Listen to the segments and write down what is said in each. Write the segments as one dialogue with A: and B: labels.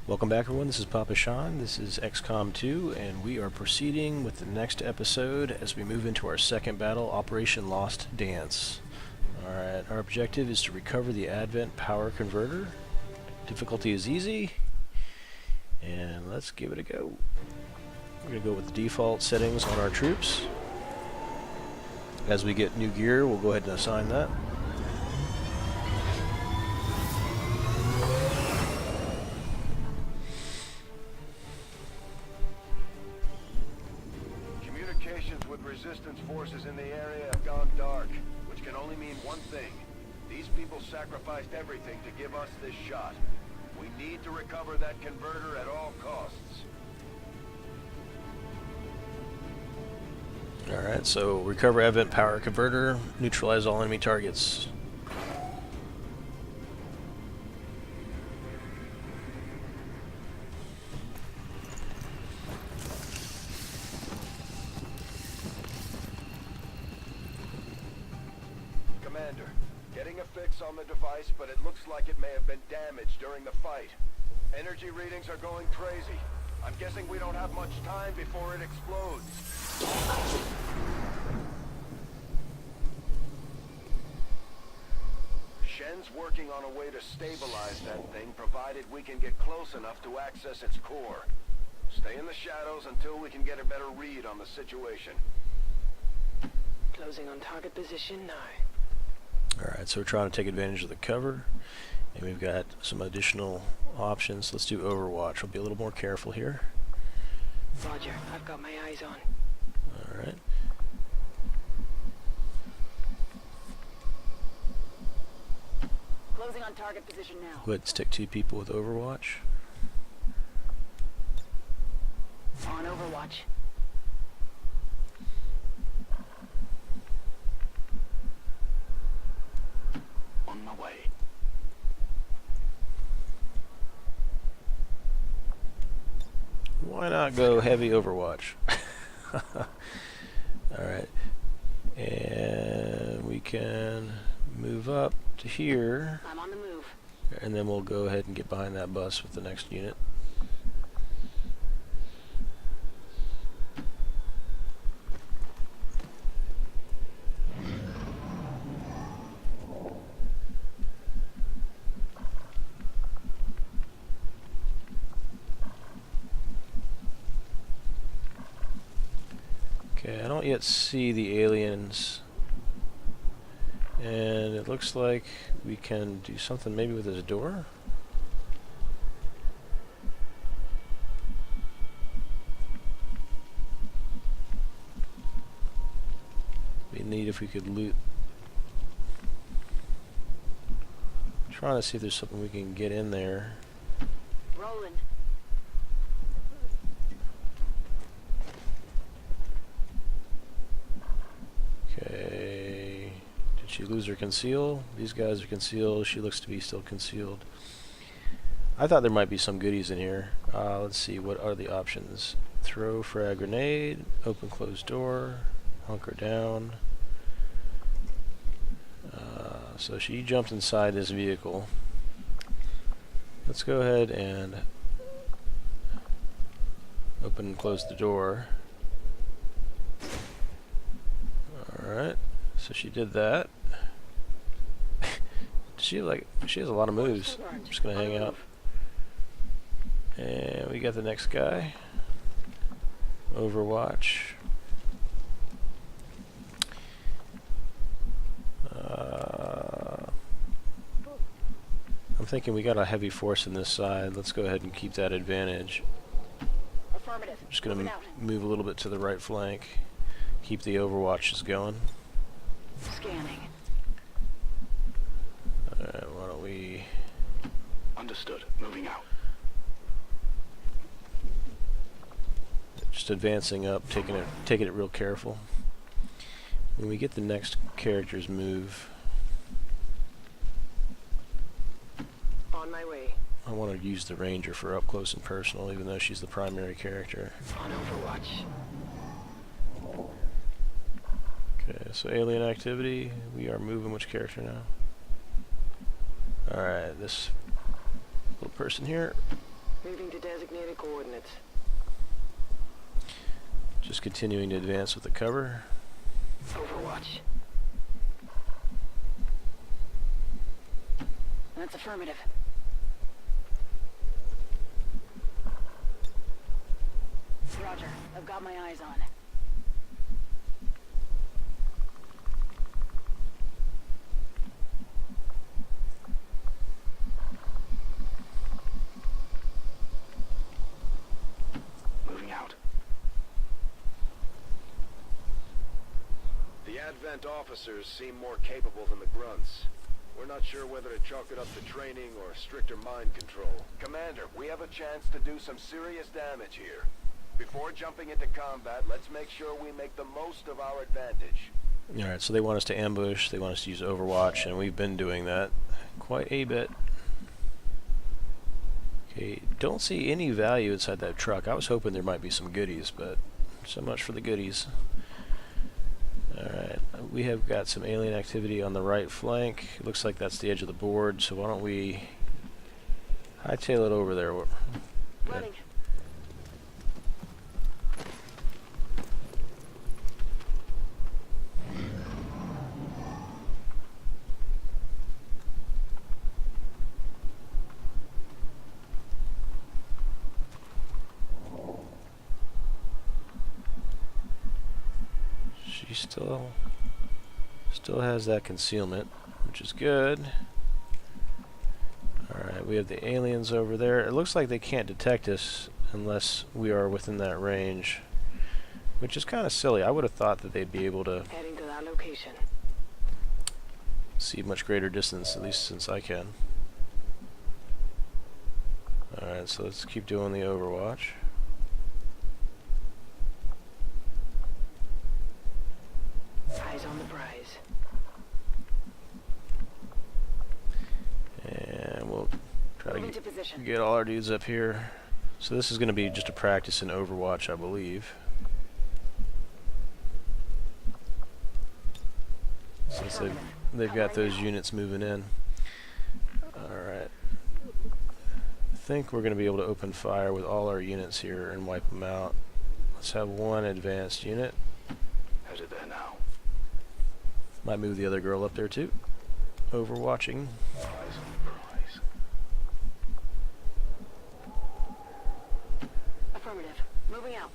A: Welcome back, everyone. This is Papa Sean. This is XCOM2, and we are proceeding with the next episode as we move into our second battle, Operation Lost Dance. Alright, our objective is to recover the Advent power converter. Difficulty is easy, and let's give it a go. We're going to go with the default settings on our troops. As we get new gear, we'll go ahead and assign that.
B: Resistance forces in the area have gone dark, which can only mean one thing. These people sacrificed everything to give us this shot. We need to recover that converter at all costs.
A: Alright, so recover Advent power converter, neutralize all enemy targets.
B: Commander, getting a fix on the device, but it looks like it may have been damaged during the fight. Energy readings are going crazy. I'm guessing we don't have much time before it explodes. Shen's working on a way to stabilize that thing, provided we can get close enough to access its core. Stay in the shadows until we can get a better read on the situation.
C: Closing on target position now.
A: Alright, so we're trying to take advantage of the cover, and we've got some additional options. Let's do Overwatch. We'll be a little more careful here.
C: Roger, I've got my eyes on.
A: Alright.
D: Closing on target position now.
A: Go ahead and stick 2 people with Overwatch.
D: On Overwatch.
B: On my way.
A: Why not go heavy Overwatch? Alright. And we can move up to here,
D: I'm on the move.
A: and then we'll go ahead and get behind that bus with the next unit. Okay, I don't yet see the aliens, and it looks like we can do something maybe with this door. Be neat if we could loot. Trying to see if there's something we can get in there.
D: Rolling.
A: Okay, did she lose her conceal? These guys are concealed. She looks to be still concealed. I thought there might be some goodies in here. Let's see, what are the options? Throw frag grenade, open closed door, hunker down. So she jumped inside this vehicle. Let's go ahead and open and close the door. Alright, so she did that. She has a lot of moves. I'm just gonna hang out. And we got the next guy. Overwatch. I'm thinking we got a heavy force in this side. Let's go ahead and keep that advantage.
D: Affirmative.
A: Just gonna
D: Moving out.
A: move a little bit to the right flank. Keep the Overwatches going.
D: Scanning.
A: Alright, why don't we...
B: Understood. Moving out.
A: Just advancing up, taking it real careful. When we get the next character's move,
C: On my way.
A: I want to use the Ranger for up close and personal, even though she's the primary character.
C: On Overwatch.
A: Okay, so alien activity. We are moving which character now? Alright, this little person here.
C: Moving to designated coordinates.
A: Just continuing to advance with the cover.
C: Overwatch.
D: That's affirmative. Roger. I've got my eyes on.
C: Moving out.
B: The Advent officers seem more capable than the grunts. We're not sure whether to chalk it up to training or stricter mind control. Commander, we have a chance to do some serious damage here. Before jumping into combat, let's make sure we make the most of our advantage.
A: Alright, so they want us to ambush, they want us to use Overwatch, and we've been doing that quite a bit. Okay, don't see any value inside that truck. I was hoping there might be some goodies, but so much for the goodies. Alright, we have got some alien activity on the right flank. It looks like that's the edge of the board, so why don't we hightail it over there.
D: Running.
A: She still has that concealment, which is good. Alright, we have the aliens over there. It looks like they can't detect us unless we are within that range, which is kind of silly. I would have thought that they'd be able to
C: Heading to that location.
A: see much greater distance, at least since I can. Alright, so let's keep doing the Overwatch.
C: Eyes on the prize.
A: And we'll try to
D: Moving to position.
A: get all our dudes up here. So this is going to be just a practice in Overwatch, I believe. Since they've got those units moving in. Alright. I think we're going to be able to open fire with all our units here and wipe them out. Let's have one advanced unit.
B: Headed there now.
A: Might move the other girl up there too. Overwatching.
B: Eyes on the prize.
D: Affirmative. Moving out.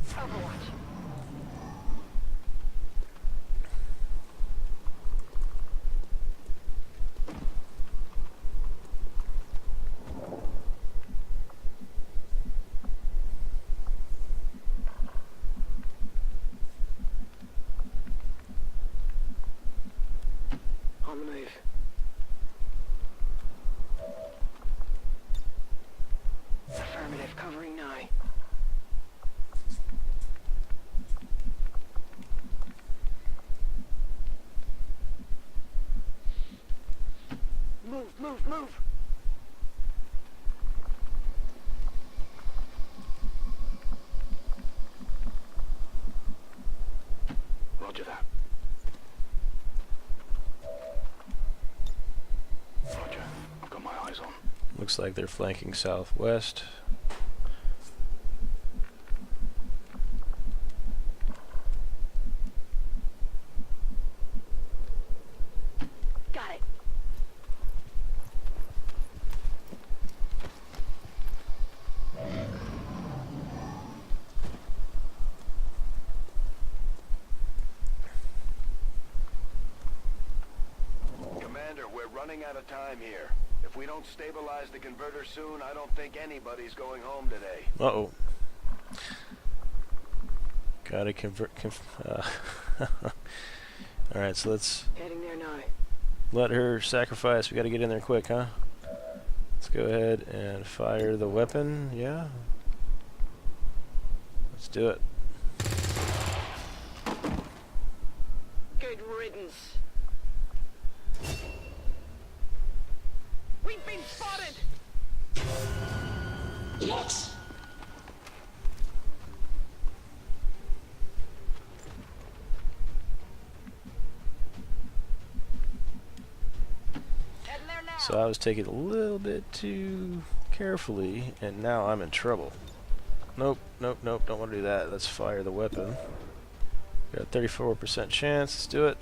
D: Overwatch.
C: On the move. Affirmative, covering now.
D: Move, move, move.
B: Roger that. Roger. I've got my eyes on.
A: Looks like they're flanking southwest.
D: Got it.
B: Commander, we're running out of time here. If we don't stabilize the converter soon, I don't think anybody's going home today.
A: Uh-oh. Gotta convert... Alright, so let's
C: Heading there now.
A: let her sacrifice. We gotta get in there quick, huh? Let's go ahead and fire the weapon. Yeah? Let's do it.
C: Good riddance.
D: We've been spotted.
E: Yes.
D: Heading there now.
A: So I was taking it a little bit too carefully, and now I'm in trouble. Nope, nope, nope, don't want to do that. Let's fire the weapon. Got a 34% chance, let's do it.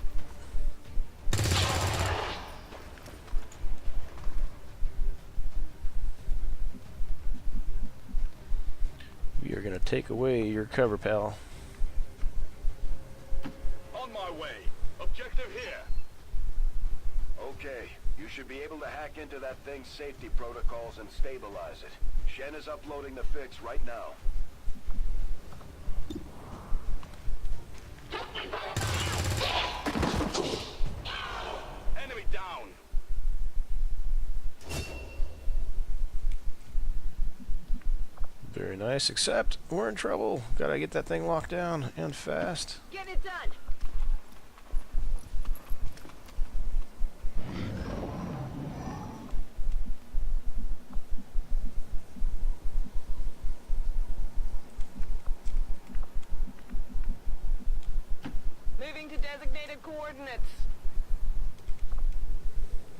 A: We are going to take away your cover, pal.
B: On my way. Objective here. Okay, you should be able to hack into that thing's safety protocols and stabilize it. Shen is uploading the fix right now. Enemy down.
A: Very nice, except we're in trouble. Gotta get that thing locked down, and fast.
D: Get it done. Moving to designated coordinates.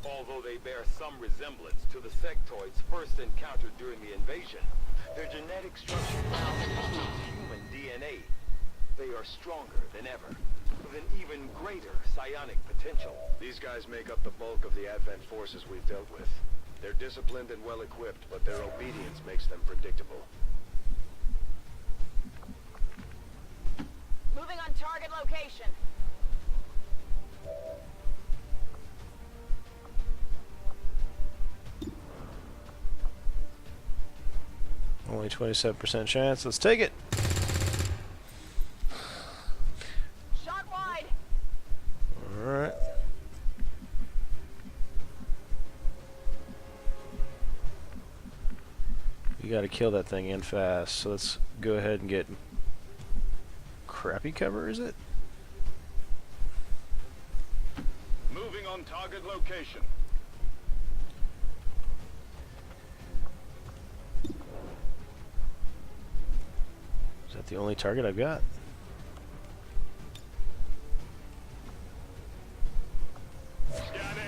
B: Although they bear some resemblance to the sectoids first encountered during the invasion, their genetic structure now includes human DNA. They are stronger than ever, with an even greater psionic potential. These guys make up the bulk of the Advent forces we've dealt with. They're disciplined and well-equipped, but their obedience makes them predictable.
D: Moving on target location.
A: Only 27% chance, let's take it!
D: Shot wide.
A: Alright. You gotta kill that thing in fast, so let's go ahead and get crappy cover, is it?
B: Moving on target location.
A: Is that the only target I've got?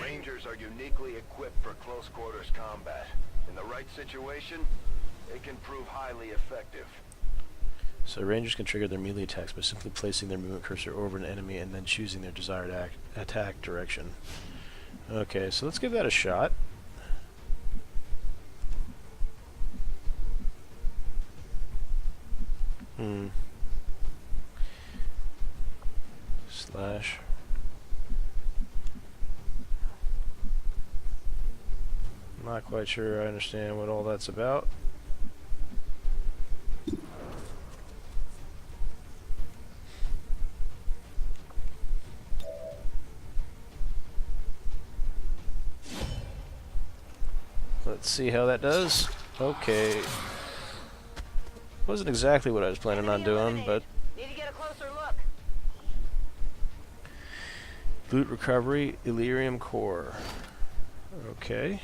B: Rangers are uniquely equipped for close quarters combat. In the right situation, they can prove highly effective.
A: So Rangers can trigger their melee attacks by simply placing their movement cursor over an enemy and then choosing their desired attack direction. Okay, so let's give that a shot. Slash. Not quite sure I understand what all that's about. Let's see how that does. Okay. Wasn't exactly what I was planning on doing, but
D: Need to get a closer look.
A: loot recovery, Illyrium core. Okay.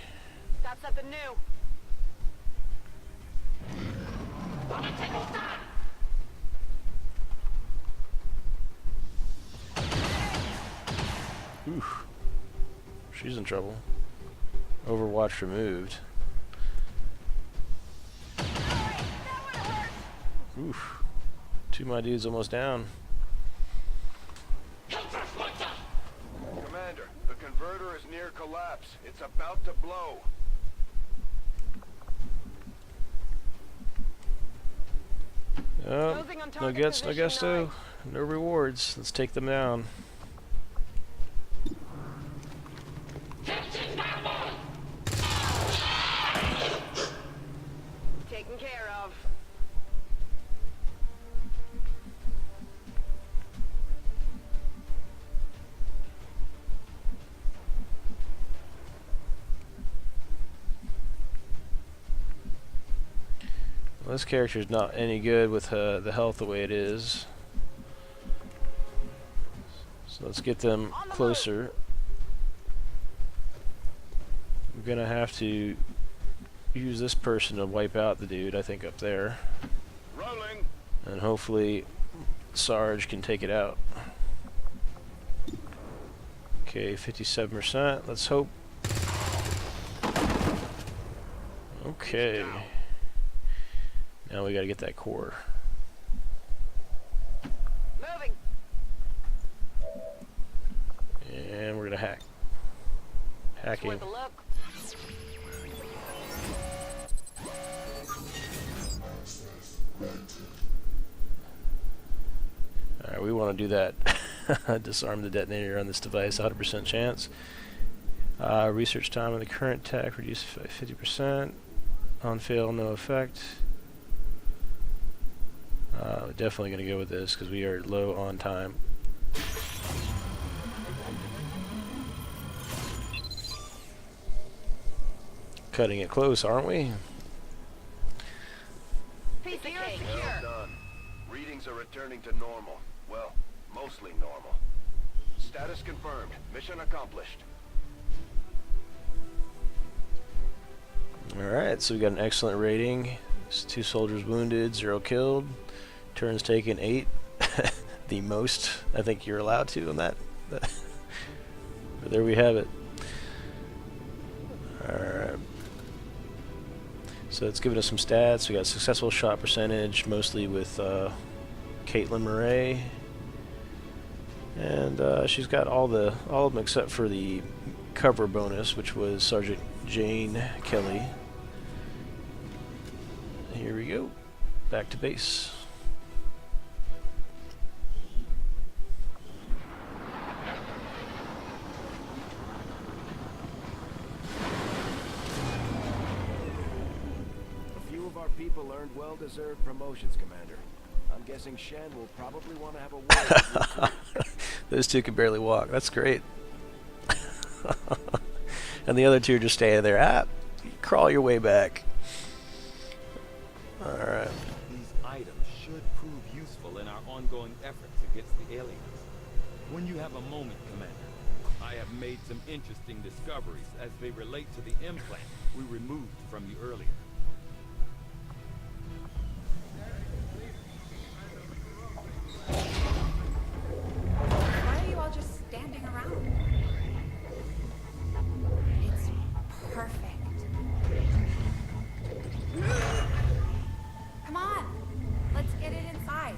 D: Got something new.
A: Oof. She's in trouble. Overwatch removed. Oof. Two of my dudes almost down.
B: Commander, the converter is near collapse. It's about to blow.
A: Oh,
D: Closing on
A: no
D: target
A: guts, no
D: position
A: gusto,
D: 9.
A: no rewards. Let's take them down.
D: Taken care of.
A: Well, this character's not any good with the health the way it is. So let's get them closer. I'm gonna have to use this person to wipe out the dude, I think, up there.
B: Rolling.
A: And hopefully Sarge can take it out. Okay, 57%. Let's hope. Okay. Now we gotta get that core.
D: Moving.
A: And we're gonna hack.
D: It's
A: Hacking.
D: worth a look.
A: Alright, we want to do that. Disarm the detonator on this device, 100% chance. Research time on the current tech, reduce by 50%. On fail, no effect. Definitely going to go with this because we are low on time. Cutting it close, aren't we?
D: Piece of cake.
B: Well done. Readings are returning to normal. Well, mostly normal. Status confirmed. Mission accomplished.
A: Alright, so we got an excellent rating. 2 soldiers wounded, 0 killed. Turns taken 8. The most I think you're allowed to on that. But there we have it. Alright. So it's giving us some stats. We got successful shot percentage, mostly with Caitlin Murray. And she's got all of them except for the cover bonus, which was Sergeant Jane Kelly. Here we go. Back to base.
B: A few of our people earned well-deserved promotions, Commander. I'm guessing Shen will probably want to have a word with you.
A: Those two can barely walk. That's great. And the other two are just standing there. Crawl your way back. Alright.
E: These items should prove useful in our ongoing efforts against the aliens. When you have a moment, Commander, I have made some interesting discoveries as they relate to the implant we removed from you earlier.
F: Why are you all just standing around? It's perfect. Come on, let's get it inside.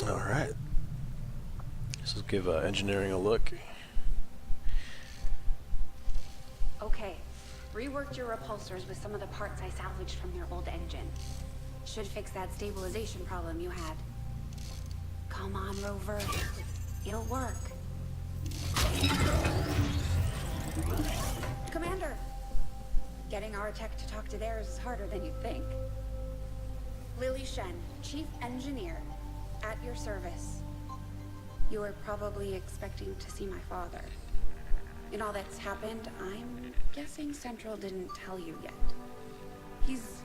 A: Alright. Let's give engineering a look.
F: Okay, reworked your repulsors with some of the parts I salvaged from your old engine. Should fix that stabilization problem you had. Come on, Rover. It'll work. Commander! Getting our tech to talk to theirs is harder than you'd think. Lily Shen, Chief Engineer, at your service. You were probably expecting to see my father. In all that's happened, I'm guessing Central didn't tell you yet. He's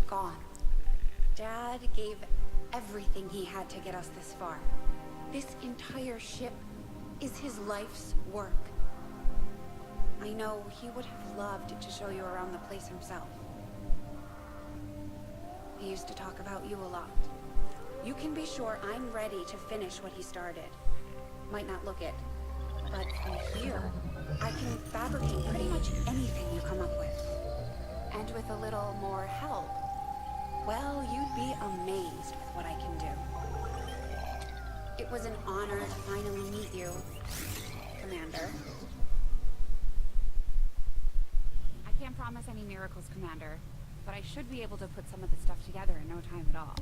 F: gone. Dad gave everything he had to get us this far. This entire ship is his life's work. I know he would have loved to show you around the place himself. He used to talk about you a lot. You can be sure I'm ready to finish what he started. Might not look it, but from here, I can fabricate pretty much anything you come up with. And with a little more help, well, you'd be amazed with what I can do. It was an honor to finally meet you, Commander. I can't promise any miracles, Commander, but I should be able to put some of the stuff together in no time at all.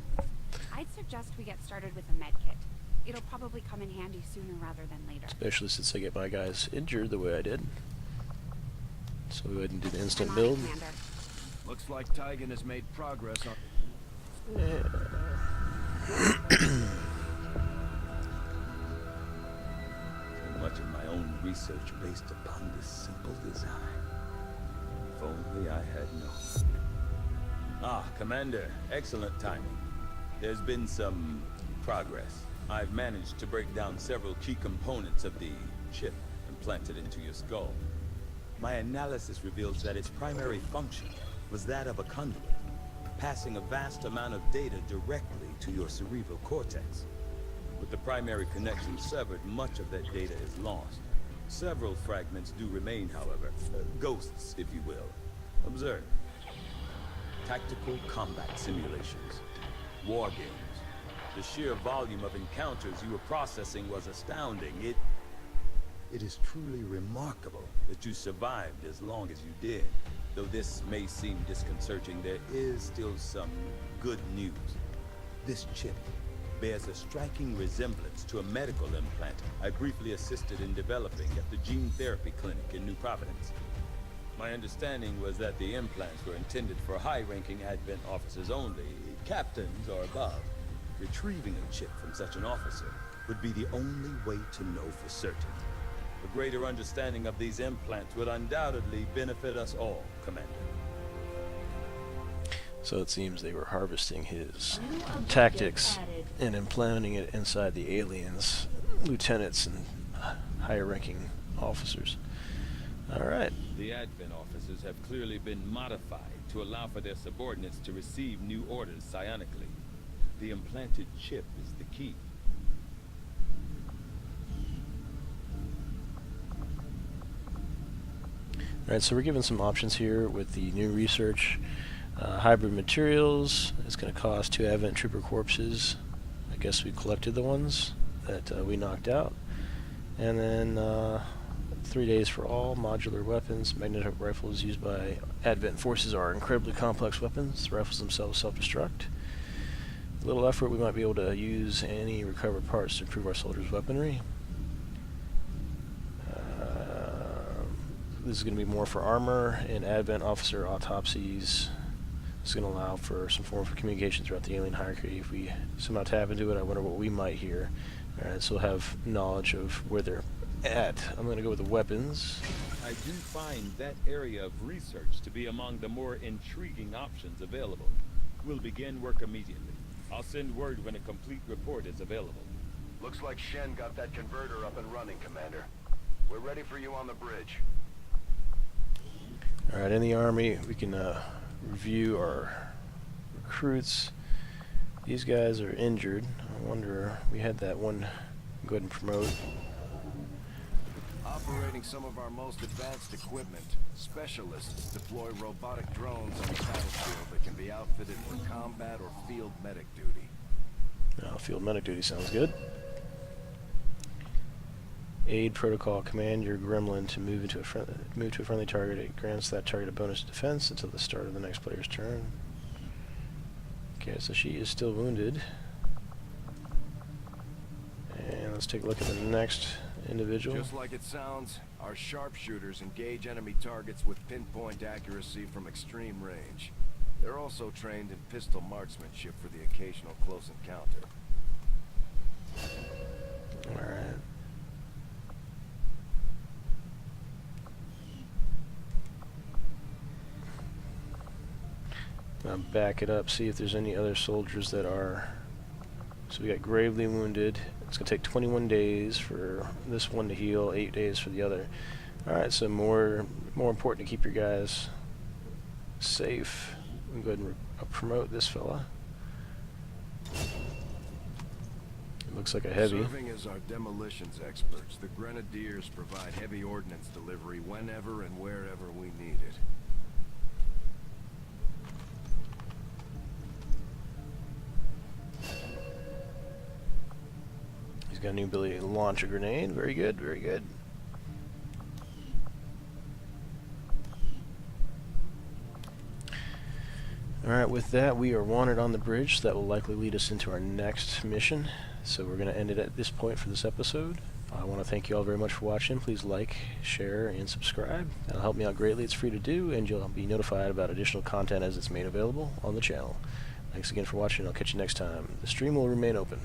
F: I'd suggest we get started with a med kit. It'll probably come in handy sooner rather than later.
A: Especially since I get my guys injured the way I did. So we wouldn't do the instant
F: I'm on it,
A: build.
F: Commander.
B: Looks like Tygan has made progress on...
E: So much of my own research based upon this simple design. If only I had known. Ah, Commander, excellent timing. There's been some progress. I've managed to break down several key components of the chip implanted into your skull. My analysis reveals that its primary function was that of a conduit, passing a vast amount of data directly to your cerebral cortex. With the primary connection severed, much of that data is lost. Several fragments do remain, however. Ghosts, if you will. Observe. Tactical combat simulations. War games. The sheer volume of encounters you were processing was astounding. It is truly remarkable that you survived as long as you did. Though this may seem disconcerting, there is still some good news. This chip bears a striking resemblance to a medical implant I briefly assisted in developing at the gene therapy clinic in New Providence. My understanding was that the implants were intended for high-ranking Advent officers only, captains or above. Retrieving a chip from such an officer would be the only way to know for certain. A greater understanding of these implants would undoubtedly benefit us all, Commander.
A: So it seems they were harvesting his tactics and implanting it inside the aliens, lieutenants and higher ranking officers. Alright.
E: The Advent officers have clearly been modified to allow for their subordinates to receive new orders psionically. The implanted chip is the key.
A: Alright, so we're given some options here with the new research. Hybrid materials is going to cost 2 Advent Trooper corpses. I guess we collected the ones that we knocked out. And then 3 days for all modular weapons. Magnetic rifles used by Advent forces are incredibly complex weapons. The rifles themselves self-destruct. A little effort, we might be able to use any recovered parts to improve our soldiers' weaponry. This is going to be more for armor and Advent officer autopsies. It's going to allow for some form of communication throughout the alien hierarchy. If we somehow tap into it, I wonder what we might hear. Alright, so we'll have knowledge of where they're at. I'm going to go with the weapons.
E: I do find that area of research to be among the more intriguing options available. We'll begin work immediately. I'll send word when a complete report is available.
B: Looks like Shen got that converter up and running, Commander. We're ready for you on the bridge.
A: Alright, in the Army, we can review our recruits. These guys are injured. I wonder, we had that one go ahead and promote.
B: Operating some of our most advanced equipment, specialists deploy robotic drones on the battlefield that can be outfitted for combat or field medic duty.
A: Field medic duty sounds good. Aid protocol: command your gremlin to move to a friendly target. It grants that target a bonus to defense until the start of the next player's turn. Okay, so she is still wounded. And let's take a look at the next individual.
B: Just like it sounds, our sharpshooters engage enemy targets with pinpoint accuracy from extreme range. They're also trained in pistol marksmanship for the occasional close encounter.
A: Alright. I'll back it up, see if there's any other soldiers that are... So we got gravely wounded. It's going to take 21 days for this one to heal, 8 days for the other. Alright, so more important to keep your guys safe. We can go ahead and promote this fella. It looks like a heavy.
B: Serving as our demolitions experts, the Grenadiers provide heavy ordnance delivery whenever and wherever we need it.
A: Got a new ability to launch a grenade. Very good, very good. Alright, with that, we are wanted on the bridge, so that will likely lead us into our next mission. So we're going to end it at this point for this episode. I want to thank you all very much for watching. Please like, share, and subscribe. That'll help me out greatly. It's free to do, and you'll be notified about additional content as it's made available on the channel. Thanks again for watching. I'll catch you next time. The stream will remain open.